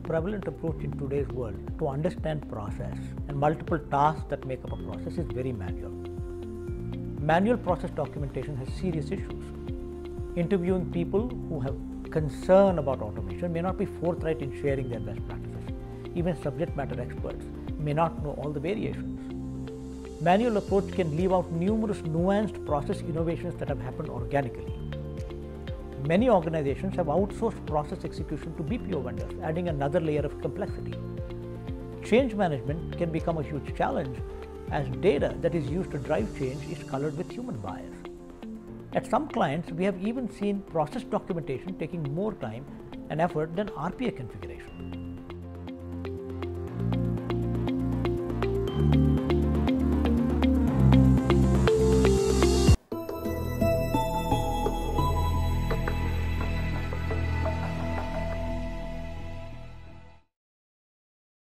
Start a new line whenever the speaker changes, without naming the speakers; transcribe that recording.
prevalent approach in today's world to understand process and multiple tasks that make up a process is very manual. Manual process documentation has serious issues. Interviewing people who have concern about automation may not be forthright in sharing their best practices. Even subject matter experts may not know all the variations. Manual approach can leave out numerous nuanced process innovations that have happened organically. Many organizations have outsourced process execution to BPO vendors, adding another layer of complexity. Change management can become a huge challenge as data that is used to drive change is colored with human bias. At some clients, we have even seen process documentation taking more time and effort than RPA configuration.